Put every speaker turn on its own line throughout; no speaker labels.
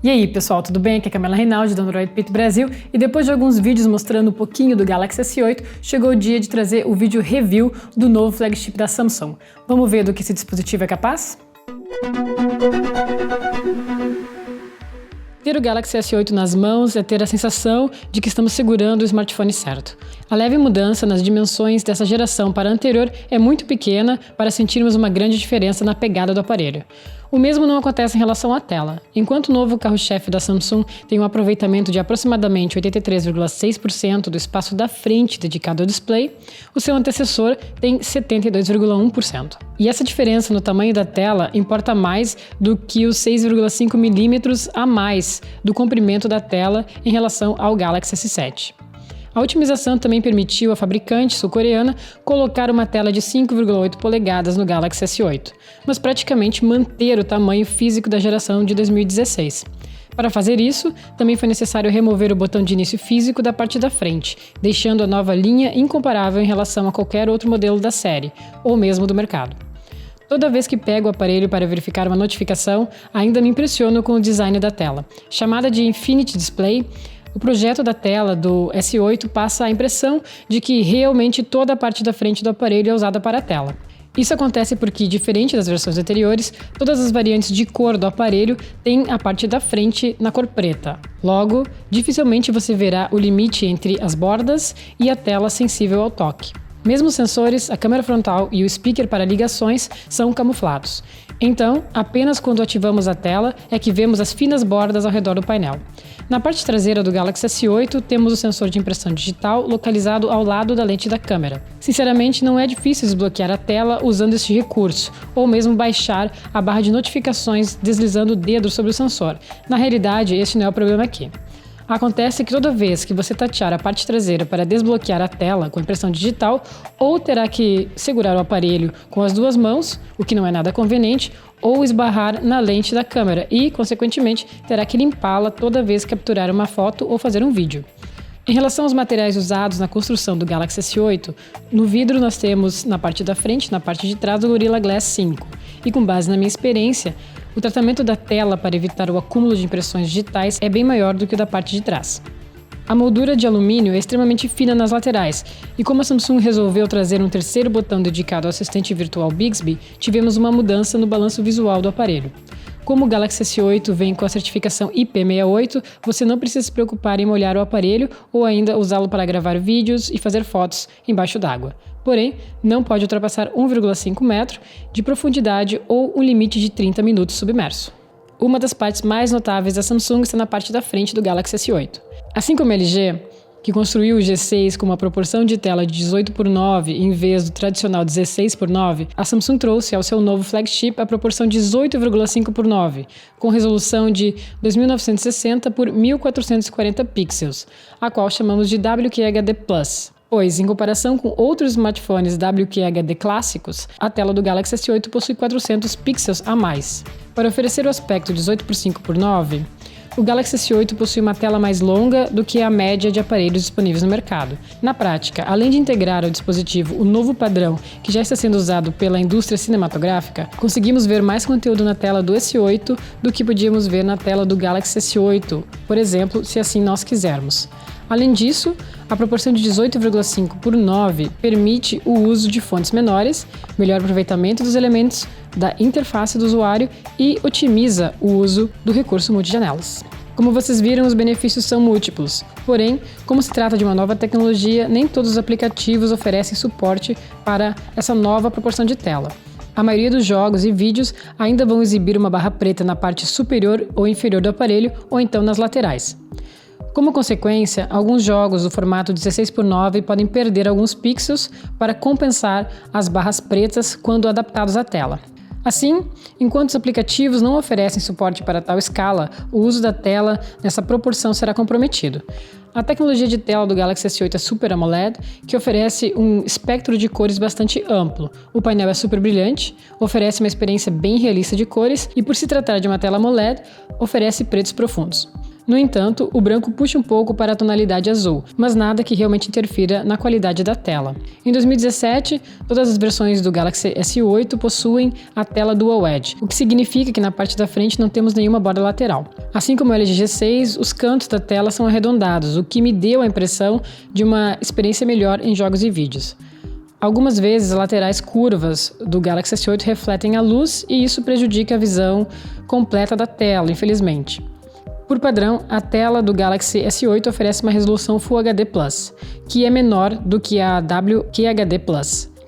E aí pessoal, tudo bem? Aqui é a Camila Reinaldi do Android Pit Brasil e depois de alguns vídeos mostrando um pouquinho do Galaxy S8, chegou o dia de trazer o vídeo review do novo flagship da Samsung. Vamos ver do que esse dispositivo é capaz? Ter o Galaxy S8 nas mãos é ter a sensação de que estamos segurando o smartphone certo. A leve mudança nas dimensões dessa geração para a anterior é muito pequena para sentirmos uma grande diferença na pegada do aparelho. O mesmo não acontece em relação à tela. Enquanto o novo carro-chefe da Samsung tem um aproveitamento de aproximadamente 83,6% do espaço da frente dedicado ao display, o seu antecessor tem 72,1%. E essa diferença no tamanho da tela importa mais do que os 6,5 mm a mais do comprimento da tela em relação ao Galaxy S7. A otimização também permitiu à fabricante sul-coreana colocar uma tela de 5,8 polegadas no Galaxy S8, mas praticamente manter o tamanho físico da geração de 2016. Para fazer isso, também foi necessário remover o botão de início físico da parte da frente, deixando a nova linha incomparável em relação a qualquer outro modelo da série, ou mesmo do mercado. Toda vez que pego o aparelho para verificar uma notificação, ainda me impressiono com o design da tela. Chamada de Infinity Display, o projeto da tela do S8 passa a impressão de que realmente toda a parte da frente do aparelho é usada para a tela. Isso acontece porque, diferente das versões anteriores, todas as variantes de cor do aparelho têm a parte da frente na cor preta. Logo, dificilmente você verá o limite entre as bordas e a tela sensível ao toque. Mesmo os sensores, a câmera frontal e o speaker para ligações são camuflados. Então, apenas quando ativamos a tela é que vemos as finas bordas ao redor do painel. Na parte traseira do Galaxy S8, temos o sensor de impressão digital localizado ao lado da lente da câmera. Sinceramente, não é difícil desbloquear a tela usando este recurso, ou mesmo baixar a barra de notificações deslizando o dedo sobre o sensor. Na realidade, este não é o problema aqui. Acontece que toda vez que você tatear a parte traseira para desbloquear a tela com impressão digital, ou terá que segurar o aparelho com as duas mãos, o que não é nada conveniente, ou esbarrar na lente da câmera e, consequentemente, terá que limpá-la toda vez que capturar uma foto ou fazer um vídeo. Em relação aos materiais usados na construção do Galaxy S8, no vidro nós temos na parte da frente, na parte de trás do Gorilla Glass 5. E com base na minha experiência, o tratamento da tela para evitar o acúmulo de impressões digitais é bem maior do que o da parte de trás. A moldura de alumínio é extremamente fina nas laterais, e como a Samsung resolveu trazer um terceiro botão dedicado ao assistente virtual Bixby, tivemos uma mudança no balanço visual do aparelho. Como o Galaxy S8 vem com a certificação IP68, você não precisa se preocupar em molhar o aparelho ou ainda usá-lo para gravar vídeos e fazer fotos embaixo d'água. Porém, não pode ultrapassar 1,5 metro de profundidade ou um limite de 30 minutos submerso. Uma das partes mais notáveis da Samsung está na parte da frente do Galaxy S8. Assim como a LG, que construiu o G6 com uma proporção de tela de 18:9 em vez do tradicional 16:9, a Samsung trouxe ao seu novo flagship a proporção 18,5:9, com resolução de 2960 por 1440 pixels, a qual chamamos de WQHD+. Pois, em comparação com outros smartphones WQHD clássicos, a tela do Galaxy S8 possui 400 pixels a mais. Para oferecer o aspecto 18:5:9, o Galaxy S8 possui uma tela mais longa do que a média de aparelhos disponíveis no mercado. Na prática, além de integrar ao dispositivo o novo padrão que já está sendo usado pela indústria cinematográfica, conseguimos ver mais conteúdo na tela do S8 do que podíamos ver na tela do Galaxy S8, por exemplo, se assim nós quisermos. Além disso, a proporção de 18,5:9 permite o uso de fontes menores, melhor aproveitamento dos elementos da interface do usuário e otimiza o uso do recurso multijanelas. Como vocês viram, os benefícios são múltiplos. Porém, como se trata de uma nova tecnologia, nem todos os aplicativos oferecem suporte para essa nova proporção de tela. A maioria dos jogos e vídeos ainda vão exibir uma barra preta na parte superior ou inferior do aparelho ou então nas laterais. Como consequência, alguns jogos do formato 16:9 podem perder alguns pixels para compensar as barras pretas quando adaptados à tela. Assim, enquanto os aplicativos não oferecem suporte para tal escala, o uso da tela nessa proporção será comprometido. A tecnologia de tela do Galaxy S8 é Super AMOLED, que oferece um espectro de cores bastante amplo. O painel é super brilhante, oferece uma experiência bem realista de cores e, por se tratar de uma tela AMOLED, oferece pretos profundos. No entanto, o branco puxa um pouco para a tonalidade azul, mas nada que realmente interfira na qualidade da tela. Em 2017, todas as versões do Galaxy S8 possuem a tela Dual Edge, o que significa que na parte da frente não temos nenhuma borda lateral. Assim como o LG G6, os cantos da tela são arredondados, o que me deu a impressão de uma experiência melhor em jogos e vídeos. Algumas vezes, as laterais curvas do Galaxy S8 refletem a luz e isso prejudica a visão completa da tela, infelizmente. Por padrão, a tela do Galaxy S8 oferece uma resolução Full HD+, que é menor do que a WQHD+.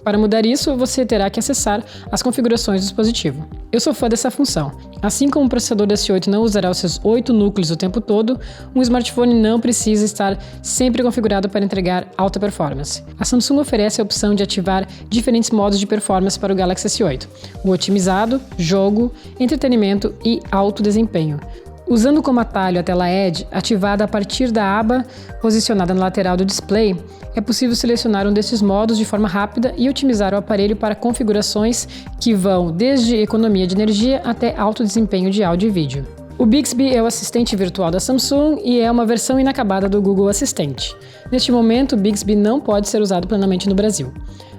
Para mudar isso, você terá que acessar as configurações do dispositivo. Eu sou fã dessa função. Assim como o processador do S8 não usará os seus 8 núcleos o tempo todo, um smartphone não precisa estar sempre configurado para entregar alta performance. A Samsung oferece a opção de ativar diferentes modos de performance para o Galaxy S8: o otimizado, jogo, entretenimento e alto desempenho. Usando como atalho a tela Edge, ativada a partir da aba posicionada na lateral do display, é possível selecionar um desses modos de forma rápida e otimizar o aparelho para configurações que vão desde economia de energia até alto desempenho de áudio e vídeo. O Bixby é o assistente virtual da Samsung e é uma versão inacabada do Google Assistente. Neste momento, o Bixby não pode ser usado plenamente no Brasil.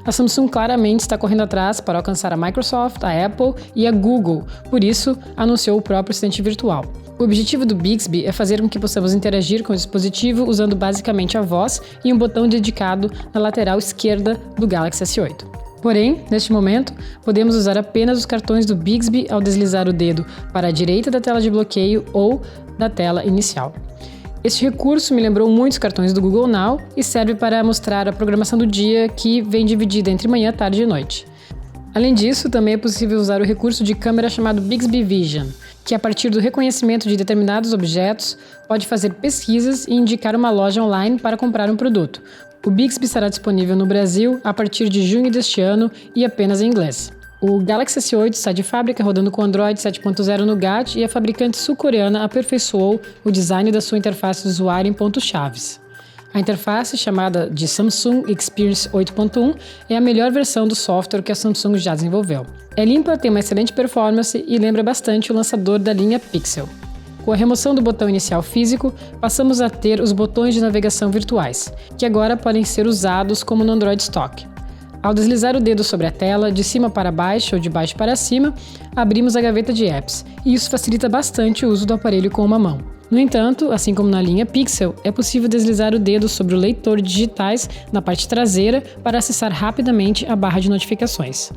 A Samsung claramente está correndo atrás para alcançar a Microsoft, a Apple e a Google, por isso anunciou o próprio assistente virtual. O objetivo do Bixby é fazer com que possamos interagir com o dispositivo usando basicamente a voz e um botão dedicado na lateral esquerda do Galaxy S8. Porém, neste momento, podemos usar apenas os cartões do Bixby ao deslizar o dedo para a direita da tela de bloqueio ou da tela inicial. Este recurso me lembrou muitos cartões do Google Now e serve para mostrar a programação do dia, que vem dividida entre manhã, tarde e noite. Além disso, também é possível usar o recurso de câmera chamado Bixby Vision, que a partir do reconhecimento de determinados objetos pode fazer pesquisas e indicar uma loja online para comprar um produto. O Bixby estará disponível no Brasil a partir de junho deste ano e apenas em inglês. O Galaxy S8 está de fábrica rodando com Android 7.0 Nougat e a fabricante sul-coreana aperfeiçoou o design da sua interface de usuário em pontos-chaves. A interface, chamada de Samsung Experience 8.1, é a melhor versão do software que a Samsung já desenvolveu. É limpa, tem uma excelente performance e lembra bastante o lançador da linha Pixel. Com a remoção do botão inicial físico, passamos a ter os botões de navegação virtuais, que agora podem ser usados como no Android Stock. Ao deslizar o dedo sobre a tela, de cima para baixo ou de baixo para cima, abrimos a gaveta de apps, e isso facilita bastante o uso do aparelho com uma mão. No entanto, assim como na linha Pixel, é possível deslizar o dedo sobre o leitor de digitais na parte traseira para acessar rapidamente a barra de notificações.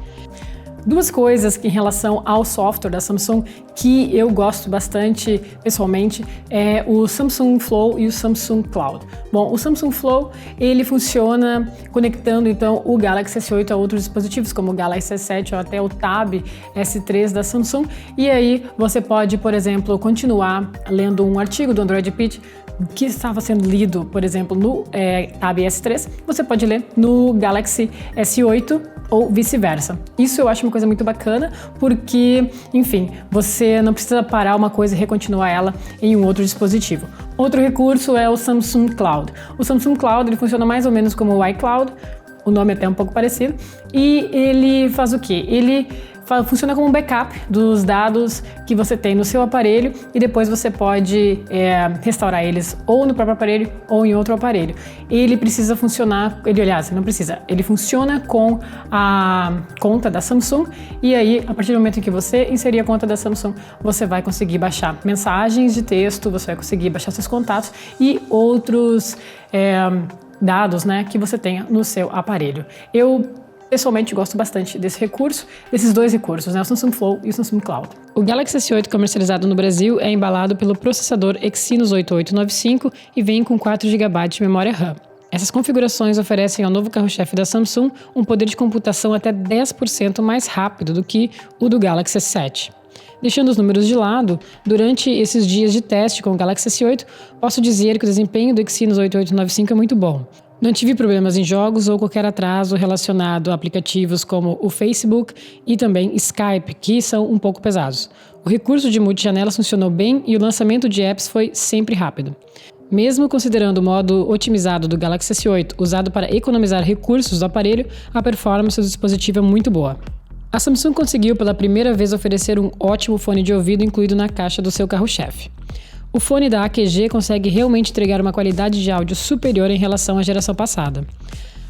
Duas coisas em relação ao software da Samsung que eu gosto bastante pessoalmente é o Samsung Flow e o Samsung Cloud. Bom, o Samsung Flow ele funciona conectando então o Galaxy S8 a outros dispositivos como o Galaxy S7 ou até o Tab S3 da Samsung, e aí você pode, por exemplo, continuar lendo um artigo do Android Pitch que estava sendo lido, por exemplo, no Tab S3, você pode ler no Galaxy S8 ou vice-versa. Isso eu acho uma coisa muito bacana, porque, enfim, você não precisa parar uma coisa e recontinuar ela em um outro dispositivo. Outro recurso é o Samsung Cloud. O Samsung Cloud ele funciona mais ou menos como o iCloud, o nome é até um pouco parecido, e ele faz o quê? Ele funciona como um backup dos dados que você tem no seu aparelho e depois você pode restaurar eles ou no próprio aparelho ou em outro aparelho. Ele precisa funcionar, ele funciona com a conta da Samsung, e aí a partir do momento em que você inserir a conta da Samsung, você vai conseguir baixar mensagens de texto, você vai conseguir baixar seus contatos e outros dados, né, que você tenha no seu aparelho. Eu pessoalmente gosto bastante desses dois recursos, né? O Samsung Flow e o Samsung Cloud. O Galaxy S8 comercializado no Brasil é embalado pelo processador Exynos 8895 e vem com 4 GB de memória RAM. Essas configurações oferecem ao novo carro-chefe da Samsung um poder de computação até 10% mais rápido do que o do Galaxy S7. Deixando os números de lado, durante esses dias de teste com o Galaxy S8, posso dizer que o desempenho do Exynos 8895 é muito bom. Não tive problemas em jogos ou qualquer atraso relacionado a aplicativos como o Facebook e também Skype, que são um pouco pesados. O recurso de multijanelas funcionou bem e o lançamento de apps foi sempre rápido. Mesmo considerando o modo otimizado do Galaxy S8 usado para economizar recursos do aparelho, a performance do dispositivo é muito boa. A Samsung conseguiu pela primeira vez oferecer um ótimo fone de ouvido incluído na caixa do seu carro-chefe. O fone da AQG consegue realmente entregar uma qualidade de áudio superior em relação à geração passada.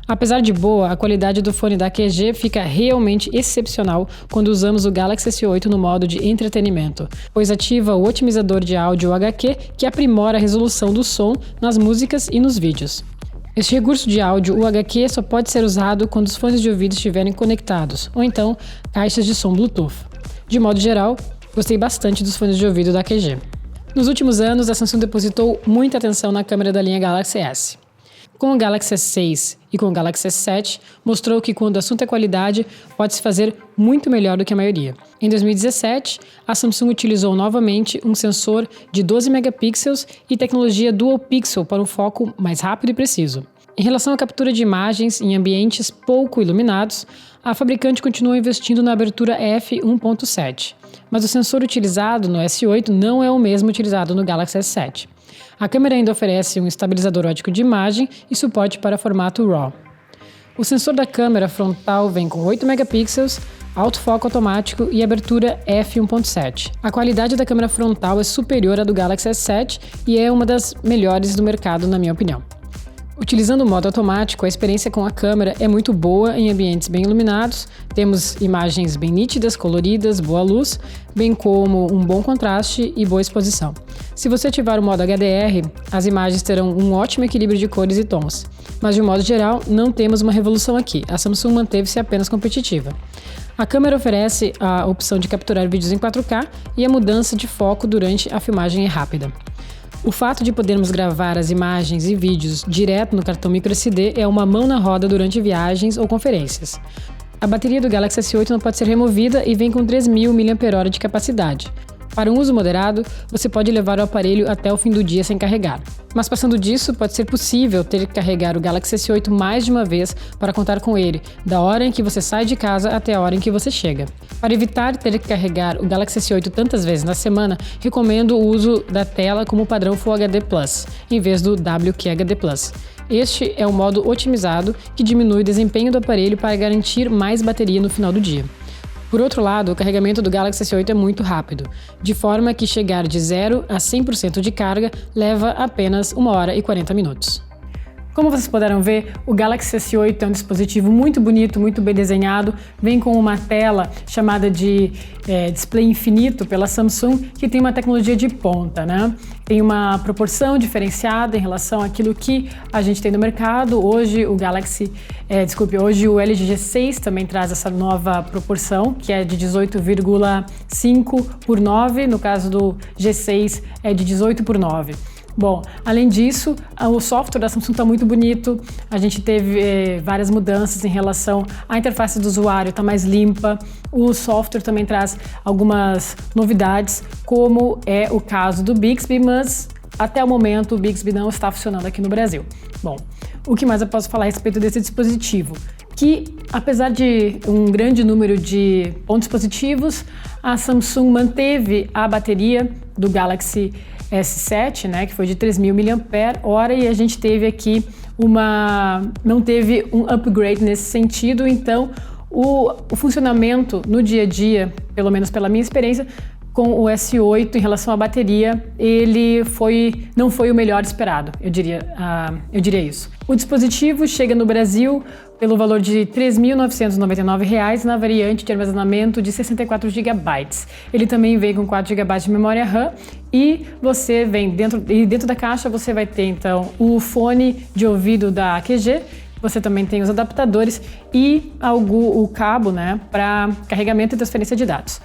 Apesar de boa, a qualidade do fone da AQG fica realmente excepcional quando usamos o Galaxy S8 no modo de entretenimento, pois ativa o otimizador de áudio UHQ que aprimora a resolução do som nas músicas e nos vídeos. Este recurso de áudio UHQ só pode ser usado quando os fones de ouvido estiverem conectados, ou então caixas de som Bluetooth. De modo geral, gostei bastante dos fones de ouvido da AQG. Nos últimos anos, a Samsung depositou muita atenção na câmera da linha Galaxy S. Com o Galaxy S6 e com o Galaxy S7, mostrou que quando o assunto é qualidade, pode-se fazer muito melhor do que a maioria. Em 2017, a Samsung utilizou novamente um sensor de 12 megapixels e tecnologia Dual Pixel para um foco mais rápido e preciso. Em relação à captura de imagens em ambientes pouco iluminados, a fabricante continua investindo na abertura f1.7, mas o sensor utilizado no S8 não é o mesmo utilizado no Galaxy S7. A câmera ainda oferece um estabilizador óptico de imagem e suporte para formato RAW. O sensor da câmera frontal vem com 8 megapixels, autofoco automático e abertura f1.7. A qualidade da câmera frontal é superior à do Galaxy S7 e é uma das melhores do mercado, na minha opinião. Utilizando o modo automático, a experiência com a câmera é muito boa em ambientes bem iluminados, temos imagens bem nítidas, coloridas, boa luz, bem como um bom contraste e boa exposição. Se você ativar o modo HDR, as imagens terão um ótimo equilíbrio de cores e tons, mas de um modo geral não temos uma revolução aqui, a Samsung manteve-se apenas competitiva. A câmera oferece a opção de capturar vídeos em 4K e a mudança de foco durante a filmagem é rápida. O fato de podermos gravar as imagens e vídeos direto no cartão microSD é uma mão na roda durante viagens ou conferências. A bateria do Galaxy S8 não pode ser removida e vem com 3.000 mAh de capacidade. Para um uso moderado, você pode levar o aparelho até o fim do dia sem carregar. Mas passando disso, pode ser possível ter que carregar o Galaxy S8 mais de uma vez para contar com ele, da hora em que você sai de casa até a hora em que você chega. Para evitar ter que carregar o Galaxy S8 tantas vezes na semana, recomendo o uso da tela como padrão Full HD+, em vez do WQHD+. Este é o modo otimizado que diminui o desempenho do aparelho para garantir mais bateria no final do dia. Por outro lado, o carregamento do Galaxy S8 é muito rápido, de forma que chegar de 0 a 100% de carga leva apenas 1 hora e 40 minutos. Como vocês puderam ver, o Galaxy S8 é um dispositivo muito bonito, muito bem desenhado, vem com uma tela chamada de display infinito pela Samsung, que tem uma tecnologia de ponta, né? Tem uma proporção diferenciada em relação àquilo que a gente tem no mercado. Hoje o hoje o LG G6 também traz essa nova proporção, que é de 18,5:9, no caso do G6 é de 18:9. Bom, além disso, o software da Samsung está muito bonito, a gente teve várias mudanças em relação à interface do usuário, está mais limpa, o software também traz algumas novidades, como é o caso do Bixby, mas até o momento o Bixby não está funcionando aqui no Brasil. Bom, o que mais eu posso falar a respeito desse dispositivo? Que, apesar de um grande número de pontos positivos, a Samsung manteve a bateria do Galaxy S7, né, que foi de 3.000 mAh, e a gente teve aqui não teve um upgrade nesse sentido, então o funcionamento no dia a dia, pelo menos pela minha experiência, com o S8 em relação à bateria, ele não foi o melhor esperado, eu diria isso. O dispositivo chega no Brasil pelo valor de R$ 3.999 na variante de armazenamento de 64 GB. Ele também vem com 4 GB de memória RAM e dentro da caixa você vai ter então o fone de ouvido da AQG. Você também tem os adaptadores e o cabo, né, para carregamento e transferência de dados.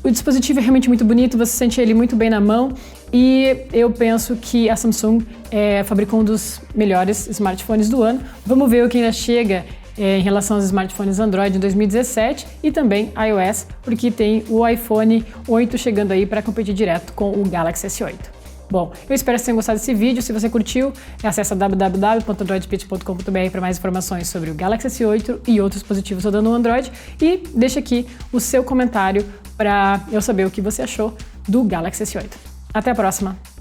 O dispositivo é realmente muito bonito, você sente ele muito bem na mão e eu penso que a Samsung fabricou um dos melhores smartphones do ano. Vamos ver o que ainda chega em relação aos smartphones Android em 2017 e também iOS, porque tem o iPhone 8 chegando aí para competir direto com o Galaxy S8. Bom, eu espero que vocês tenham gostado desse vídeo. Se você curtiu, acesse www.androidpitch.com.br para mais informações sobre o Galaxy S8 e outros dispositivos rodando no Android e deixa aqui o seu comentário para eu saber o que você achou do Galaxy S8. Até a próxima!